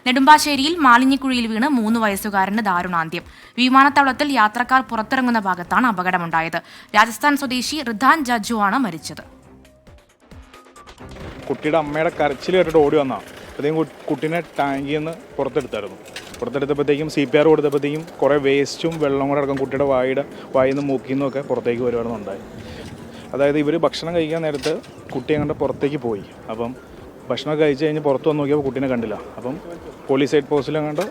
നെടുമ്പാശ്ശേരിയിൽ മാലിന്യക്കുഴിയിൽ വീണ് 3 വയസ്സുകാരന് ദാരുണാന്ത്യം. വിമാനത്താവളത്തിൽ യാത്രക്കാർ പുറത്തിറങ്ങുന്ന ഭാഗത്താണ് അപകടമുണ്ടായത്. രാജസ്ഥാൻ സ്വദേശി റിധാൻ ജാജുവാണ് മരിച്ചത്. കുട്ടിയുടെ അമ്മയുടെ കരച്ചിൽ കേട്ടിട്ട് ഓടി വന്നാണ്. അപ്പോഴത്തേക്കും കുട്ടീനെ ടാങ്കിൽ നിന്ന് പുറത്തെടുത്തപ്പോഴത്തേക്കും CPR കൊടുത്തപ്പോഴത്തേക്കും കുറേ വേസ്റ്റും വെള്ളം കൂടെ അടക്കം കുട്ടിയുടെ വായിൽ നിന്ന് മൂക്കിൽ നിന്നൊക്കെ പുറത്തേക്ക് വരുവാണെന്നുണ്ടായി. അതായത് ഇവർ ഭക്ഷണം കഴിക്കാൻ നേരത്ത് കുട്ടി അങ്ങോട്ട് പുറത്തേക്ക് പോയി. അപ്പം ഭക്ഷണം കഴിച്ച് കഴിഞ്ഞ് പുറത്ത് വന്ന് നോക്കിയപ്പോൾ കുട്ടീനെ കണ്ടില്ല. അപ്പം പോലീസ് ഹെഡ് പോസ്റ്റിൽ അങ്ങോട്ട്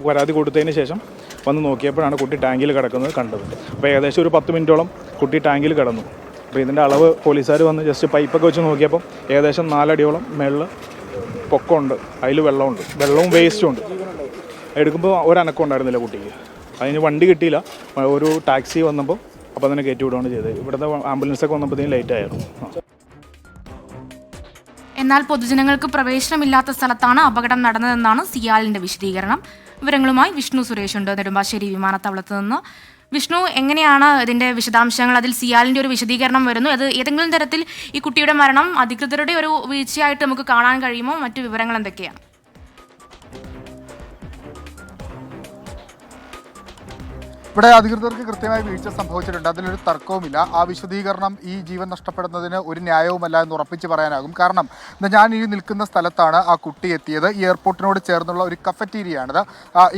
പരാതി കൊടുത്തതിന് ശേഷം വന്ന് നോക്കിയപ്പോഴാണ് കുട്ടി ടാങ്കിൽ കിടക്കുന്നത് കണ്ടത്. അപ്പോൾ ഏകദേശം ഒരു 10 മിനിറ്റോളം കുട്ടി ടാങ്കിൽ കിടന്നു. അപ്പോൾ ഇതിൻ്റെ അളവ് പോലീസുകാർ വന്ന് ജസ്റ്റ് പൈപ്പൊക്കെ വെച്ച് നോക്കിയപ്പോൾ ഏകദേശം 4 അടിയോളം മേളിൽ പൊക്കമുണ്ട്. അതിൽ വെള്ളവും വേസ്റ്റും ഉണ്ട്. എടുക്കുമ്പോൾ ഒരനക്കം ഉണ്ടായിരുന്നില്ല കുട്ടിക്ക്. അതിന് വണ്ടി കിട്ടിയില്ല. ഒരു ടാക്സി വന്നപ്പോൾ അപ്പോൾ തന്നെ കയറ്റി വിടുകയാണ് ചെയ്തത്. ഇവിടുത്തെ ആംബുലൻസൊക്കെ വന്നപ്പോഴത്തേക്കും ലേറ്റായിരുന്നു. എന്നാൽ പൊതുജനങ്ങൾക്ക് പ്രവേശനമില്ലാത്ത സ്ഥലത്താണ് അപകടം നടന്നതെന്നാണ് സിയാലിന്റെ വിശദീകരണം. വിവരങ്ങളുമായി വിഷ്ണു സുരേഷ് ഉണ്ട് നെടുമ്പാശ്ശേരി വിമാനത്താവളത്ത് നിന്ന്. വിഷ്ണു, എങ്ങനെയാണ് ഇതിന്റെ വിശദാംശങ്ങൾ? അതിൽ സിയാലിന്റെ ഒരു വിശദീകരണം വരുന്നു. അത് ഏതെങ്കിലും തരത്തിൽ ഈ കുട്ടിയുടെ മരണം അധികൃതരുടെ ഒരു വീഴ്ചയായിട്ട് നമുക്ക് കാണാൻ കഴിയുമോ? മറ്റു വിവരങ്ങൾ എന്തൊക്കെയാണ്? ഇവിടെ അധികൃതർക്ക് കൃത്യമായി വീഴ്ച സംഭവിച്ചിട്ടുണ്ട്, അതിലൊരു തർക്കവുമില്ല. ആ വിശദീകരണം ഈ ജീവൻ നഷ്ടപ്പെടുന്നതിന് ഒരു ന്യായവുമല്ല എന്ന് ഉറപ്പിച്ച് പറയാനാകും. കാരണം ഞാൻ ഈ നിൽക്കുന്ന സ്ഥലത്താണ് ആ കുട്ടി എത്തിയത്. ഈ എയർപോർട്ടിനോട് ചേർന്നുള്ള ഒരു കഫറ്റീരിയയാണിത്.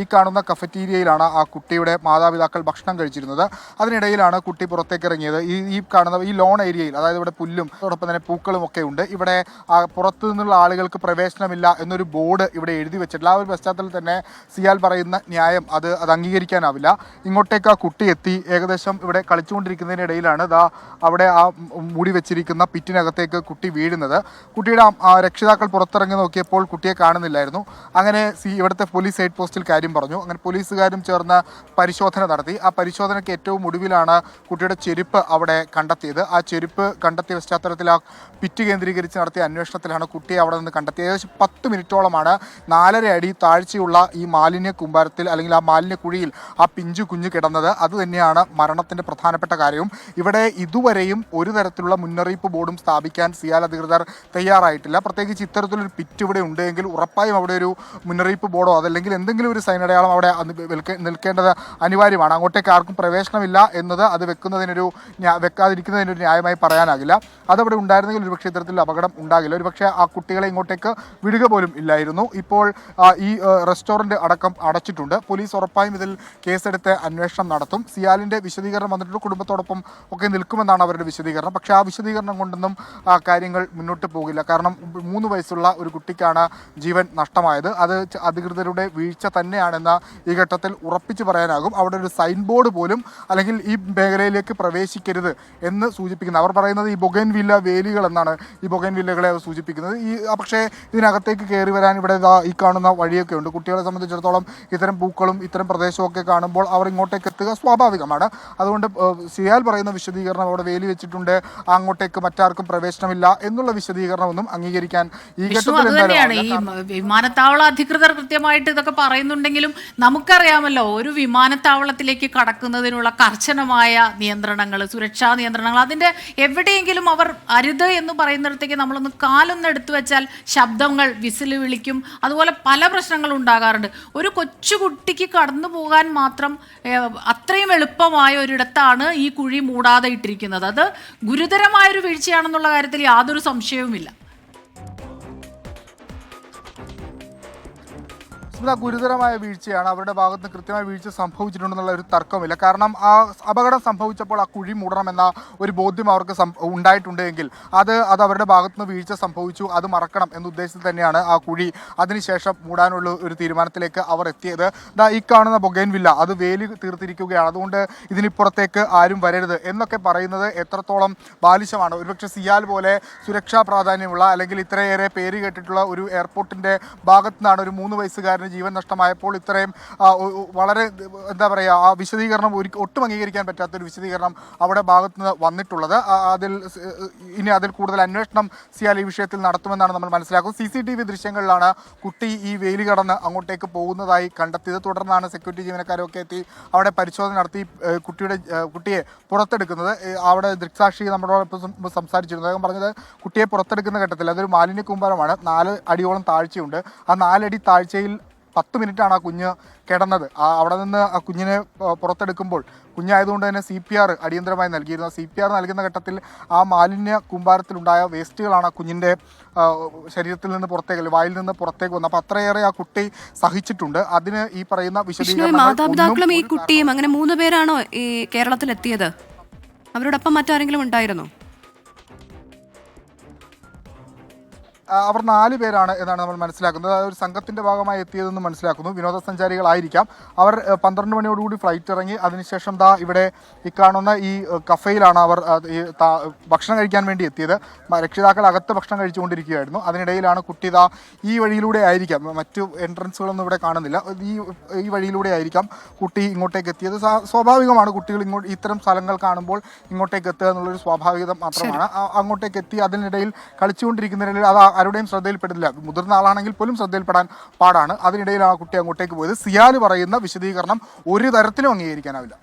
ഈ കാണുന്ന കഫറ്റീരിയയിലാണ് ആ കുട്ടിയുടെ മാതാപിതാക്കൾ ഭക്ഷണം കഴിച്ചിരുന്നത്. അതിനിടയിലാണ് കുട്ടി പുറത്തേക്ക് ഇറങ്ങിയത്. ഈ കാണുന്ന ഈ ലോൺ ഏരിയയിൽ, അതായത് ഇവിടെ പുല്ലും അതോടൊപ്പം തന്നെ പൂക്കളും ഒക്കെ ഉണ്ട്. ഇവിടെ പുറത്തു നിന്നുള്ള ആളുകൾക്ക് പ്രവേശനമില്ല എന്നൊരു ബോർഡ് ഇവിടെ എഴുതി വെച്ചിട്ടില്ല. ആ ഒരു പശ്ചാത്തലത്തിൽ തന്നെ സിയാൽ പറയുന്ന ന്യായം അത് അംഗീകരിക്കാനാവില്ല. ഇങ്ങോട്ടേക്ക് ആ കുട്ടി എത്തി ഏകദേശം ഇവിടെ കളിച്ചുകൊണ്ടിരിക്കുന്നതിനിടയിലാണ് അവിടെ ആ മൂടി വെച്ചിരിക്കുന്ന പിറ്റിനകത്തേക്ക് കുട്ടി വീഴുന്നത്. കുട്ടിയുടെ രക്ഷിതാക്കൾ പുറത്തിറങ്ങി നോക്കിയപ്പോൾ കുട്ടിയെ കാണുന്നില്ലായിരുന്നു. അങ്ങനെ ഇവിടുത്തെ പോലീസ് ഹെഡ് പോസ്റ്റിൽ കാര്യം പറഞ്ഞു. അങ്ങനെ പോലീസുകാരും ചേർന്ന് പരിശോധന നടത്തി. ആ പരിശോധനയ്ക്ക് ഏറ്റവും ഒടുവിലാണ് കുട്ടിയുടെ ചെരുപ്പ് അവിടെ കണ്ടെത്തിയത്. ആ ചെരുപ്പ് കണ്ടെത്തിയ പശ്ചാത്തലത്തിൽ ആ പിറ്റ് കേന്ദ്രീകരിച്ച് നടത്തിയ അന്വേഷണത്തിലാണ് കുട്ടിയെ അവിടെ നിന്ന് കണ്ടെത്തിയത്. ഏകദേശം 10 മിനിറ്റോളമാണ് 4.5 അടി താഴ്ചയുള്ള ഈ മാലിന്യ കൂമ്പാരത്തിൽ അല്ലെങ്കിൽ ആ മാലിന്യ കുഴിയിൽ ആ പിഞ്ചു കുഞ്ഞ് കിടന്നത്. അത് തന്നെയാണ് മരണത്തിൻ്റെ പ്രധാനപ്പെട്ട കാര്യവും. ഇവിടെ ഇതുവരെയും ഒരു തരത്തിലുള്ള മുന്നറിയിപ്പ് ബോർഡും സ്ഥാപിക്കാൻ സിയാൽ അധികൃതർ തയ്യാറായിട്ടില്ല. പ്രത്യേകിച്ച് ഇത്തരത്തിലൊരു പിറ്റ് ഇവിടെ ഉണ്ടെങ്കിൽ ഉറപ്പായും അവിടെ ഒരു മുന്നറിയിപ്പ് ബോർഡോ അതല്ലെങ്കിൽ എന്തെങ്കിലും ഒരു സൈനടയാളം അവിടെ നിൽക്കേണ്ടത് അനിവാര്യമാണ്. അങ്ങോട്ടേക്ക് ആർക്കും പ്രവേശനമില്ല എന്നത് അത് വെക്കാതിരിക്കുന്നതിനൊരു ന്യായമായി പറയാനാകില്ല. അതവിടെ ഉണ്ടായിരുന്നെങ്കിൽ ഒരുപക്ഷെ ഇത്തരത്തിൽ അപകടം ഉണ്ടാകില്ല. ഒരുപക്ഷെ ആ കുട്ടികളെ ഇങ്ങോട്ടേക്ക് വിടുക പോലും ഇല്ലായിരുന്നു. ഇപ്പോൾ ഈ റെസ്റ്റോറൻറ്റ് അടക്കം അടച്ചിട്ടുണ്ട്. പോലീസ് ഉറപ്പായും ഇതിൽ കേസെടുത്ത് അന്വേഷണം നടത്തും. സിയാലിൻ്റെ വിശദീകരണം വന്നിട്ട് കുടുംബത്തോടൊപ്പം ഒക്കെ നിൽക്കുമെന്നാണ് അവരുടെ വിശദീകരണം. പക്ഷേ ആ വിശദീകരണം കൊണ്ടൊന്നും കാര്യങ്ങൾ മുന്നോട്ട് പോകില്ല. കാരണം 3 വയസ്സുള്ള ഒരു കുട്ടിക്കാണ് ജീവൻ നഷ്ടമായത്. അത് അധികൃതരുടെ വീഴ്ച തന്നെയാണെന്ന് ഈ ഘട്ടത്തിൽ ഉറപ്പിച്ച് പറയാനാകും. അവിടെ ഒരു സൈൻ ബോർഡ് പോലും അല്ലെങ്കിൽ ഈ മേഖലയിലേക്ക് പ്രവേശിക്കരുത് എന്ന് സൂചിപ്പിക്കുന്നത്. അവർ പറയുന്നത് ഈ ബൊഗൈൻ വില്ല വേലികൾ എന്നാണ് ഈ ബൊഗൈൻ വില്ലകളെ അവർ സൂചിപ്പിക്കുന്നത്. പക്ഷേ ഇതിനകത്തേക്ക് കയറി വരാൻ ഇവിടെ ഈ കാണുന്ന വഴിയൊക്കെ ഉണ്ട്. കുട്ടികളെ സംബന്ധിച്ചിടത്തോളം ഇത്തരം പൂക്കളും ഇത്തരം പ്രദേശമൊക്കെ കാണുമ്പോൾ അവർ ഇങ്ങോട്ടേക്ക് എത്തുക സ്വാഭാവികമാണ്. അതുകൊണ്ട് സിയാൽ പറയുന്ന വിശദീകരണം അവിടെ വേലി വെച്ചിട്ടുണ്ട്, അങ്ങോട്ടേക്ക് മറ്റാർക്കും പ്രവേശനമില്ല എന്നുള്ള വിശദീകരണമൊന്നും അംഗീകരിക്കാൻ ഈ ഘട്ടത്തിൽ ഈ വിമാനത്താവള അധികൃതർ കൃത്യമായിട്ട് ഇതൊക്കെ പറയുന്നുണ്ടെങ്കിലും നമുക്കറിയാമല്ലോ ഒരു വിമാനത്താവളത്തിലേക്ക് കടക്കുന്നതിനുള്ള കർശനമായ നിയന്ത്രണങ്ങൾ, സുരക്ഷാ നിയന്ത്രണങ്ങൾ, അതിൻ്റെ എവിടെയെങ്കിലും അവർ അരുത് എന്ന് പറയുന്നിടത്തേക്ക് നമ്മളൊന്ന് കാലൊന്ന് എടുത്തു വെച്ചാൽ ശബ്ദങ്ങൾ വിസിൽ വിളിക്കും. അതുപോലെ പല പ്രശ്നങ്ങളും ഉണ്ടാകാറുണ്ട്. ഒരു കൊച്ചുകുട്ടിക്ക് കടന്നു പോകാൻ മാത്രം അത്രയും എളുപ്പമായ ഒരിടത്താണ് ഈ കുഴി മൂടാതെ ഇട്ടിരിക്കുന്നത്. അത് ഗുരുതരമായൊരു വീഴ്ചയാണെന്നുള്ള കാര്യത്തിൽ യാതൊരു സംശയവുമില്ല. ഗുരുതരമായ വീഴ്ചയാണ്. അവരുടെ ഭാഗത്ത് കൃത്യമായ വീഴ്ച സംഭവിച്ചിട്ടുണ്ടെന്നുള്ള ഒരു തർക്കമില്ല. കാരണം ആ അപകടം സംഭവിച്ചപ്പോൾ ആ കുഴി മൂടണമെന്ന ഒരു ബോധ്യം അവർക്ക് ഉണ്ടായിട്ടുണ്ടെങ്കിൽ അത് അവരുടെ ഭാഗത്തുനിന്ന് വീഴ്ച സംഭവിച്ചു, അത് മറക്കണം എന്ന ഉദ്ദേശത്തിൽ തന്നെയാണ് ആ കുഴി അതിനുശേഷം മൂടാനുള്ള ഒരു തീരുമാനത്തിലേക്ക് അവർ എത്തിയത്. ഈ കാണുന്ന ബൊഗൈൻ വില്ല അത് വേലി തീർത്തിരിക്കുകയാണ്. അതുകൊണ്ട് ഇതിനിപ്പുറത്തേക്ക് ആരും വരരുത് എന്നൊക്കെ പറയുന്നത് എത്രത്തോളം ബാലിശമാണ്. ഒരുപക്ഷെ സിയാൽ പോലെ സുരക്ഷാ പ്രാധാന്യമുള്ള അല്ലെങ്കിൽ ഇത്രയേറെ പേര് കേട്ടിട്ടുള്ള ഒരു എയർപോർട്ടിൻ്റെ ഭാഗത്തു നിന്നാണ് ഒരു 3 വയസ്സുകാരന് കുഞ്ഞിന് ജീവൻ നഷ്ടമായപ്പോൾ ഇത്രയും വളരെ എന്താ പറയുക ആ വിശദീകരണം ഒട്ടും അംഗീകരിക്കാൻ പറ്റാത്തൊരു വിശദീകരണം അവിടെ ഭാഗത്ത് നിന്ന് വന്നിട്ടുള്ളത്. അതിൽ കൂടുതൽ അന്വേഷണം സിയാൽ ഈ വിഷയത്തിൽ നടത്തുമെന്നാണ് നമ്മൾ മനസ്സിലാക്കുന്നത്. CCTV ദൃശ്യങ്ങളിലാണ് കുട്ടി ഈ വേലി കടന്ന് അങ്ങോട്ടേക്ക് പോകുന്നതായി കണ്ടെത്തിയത്. തുടർന്നാണ് സെക്യൂരിറ്റി ജീവനക്കാരൊക്കെ എത്തി അവിടെ പരിശോധന നടത്തി കുട്ടിയെ പുറത്തെടുക്കുന്നത്. അവിടെ ദൃക്സാക്ഷി നമ്മളോടൊപ്പം സംസാരിച്ചിരുന്നു. അദ്ദേഹം പറഞ്ഞത് കുട്ടിയെ പുറത്തെടുക്കുന്ന ഘട്ടത്തിൽ അതൊരു മാലിന്യ കൂമ്പാരമാണ്, 4 അടിയോളം താഴ്ചയുണ്ട്. ആ 4 അടി താഴ്ചയിൽ 10 മിനിറ്റാണ് ആ കുഞ്ഞ് കിടന്നത്. അവിടെ നിന്ന് ആ കുഞ്ഞിനെ പുറത്തെടുക്കുമ്പോൾ കുഞ്ഞായതുകൊണ്ട് തന്നെ CPR അടിയന്തരമായി നൽകിയിരുന്നു. CPR നൽകുന്ന ഘട്ടത്തിൽ ആ മാലിന്യ കൂമ്പാരത്തിലുണ്ടായ വേസ്റ്റുകളാണ് കുഞ്ഞിൻ്റെ ശരീരത്തിൽ നിന്ന് പുറത്തേക്ക്, വായിൽ നിന്ന് പുറത്തേക്ക് വന്നത്. അപ്പോൾ അത്രയേറെ ആ കുട്ടി സഹിച്ചിട്ടുണ്ട്. അതിന് ഈ പറയുന്ന വിശദീകരണം മാതാപിതാക്കളും ഈ കുട്ടിയും അങ്ങനെ 3 പേരാണോ ഈ കേരളത്തിലെത്തിയത്? അവരോടൊപ്പം മറ്റാരെങ്കിലും ഉണ്ടായിരുന്നോ? അവർ 4 പേരാണ് എന്നാണ് നമ്മൾ മനസ്സിലാക്കുന്നത്. ഒരു സംഘത്തിൻ്റെ ഭാഗമായി എത്തിയതെന്ന് മനസ്സിലാക്കുന്നു. വിനോദസഞ്ചാരികളായിരിക്കാം. അവർ 12 മണിയോടുകൂടി ഫ്ലൈറ്റ് ഇറങ്ങി. അതിനുശേഷം ഇവിടെ ഈ കാണുന്ന ഈ കഫയിലാണ് അവർ ഭക്ഷണം കഴിക്കാൻ വേണ്ടി എത്തിയത്. രക്ഷിതാക്കൾ അകത്ത് ഭക്ഷണം കഴിച്ചുകൊണ്ടിരിക്കുകയായിരുന്നു. അതിനിടയിലാണ് കുട്ടി ഈ വഴിയിലൂടെ ആയിരിക്കാം, മറ്റു എൻട്രൻസുകളൊന്നും ഇവിടെ കാണുന്നില്ല, ഈ വഴിയിലൂടെ ആയിരിക്കാം കുട്ടി ഇങ്ങോട്ടേക്ക് എത്തിയത്. സ്വാഭാവികമാണ്, കുട്ടികൾ ഇത്തരം സ്ഥലങ്ങൾ കാണുമ്പോൾ ഇങ്ങോട്ടേക്ക് എത്തുക എന്നുള്ളൊരു സ്വാഭാവികത മാത്രമാണ്. അങ്ങോട്ടേക്ക് എത്തി അതിനിടയിൽ കളിച്ചുകൊണ്ടിരിക്കുന്നതിനിടയിൽ അത് ആരുടെയും ശ്രദ്ധയിൽപ്പെടില്ല. മുതിർന്ന ആളാണെങ്കിൽ പോലും ശ്രദ്ധയിൽപ്പെടാൻ പാടാണ്. അതിനിടയിലാണ് കുട്ടി അങ്ങോട്ടേക്ക് പോയത്. സിയാൽ പറയുന്ന വിശദീകരണം ഒരു തരത്തിലും അംഗീകരിക്കാനാവില്ല.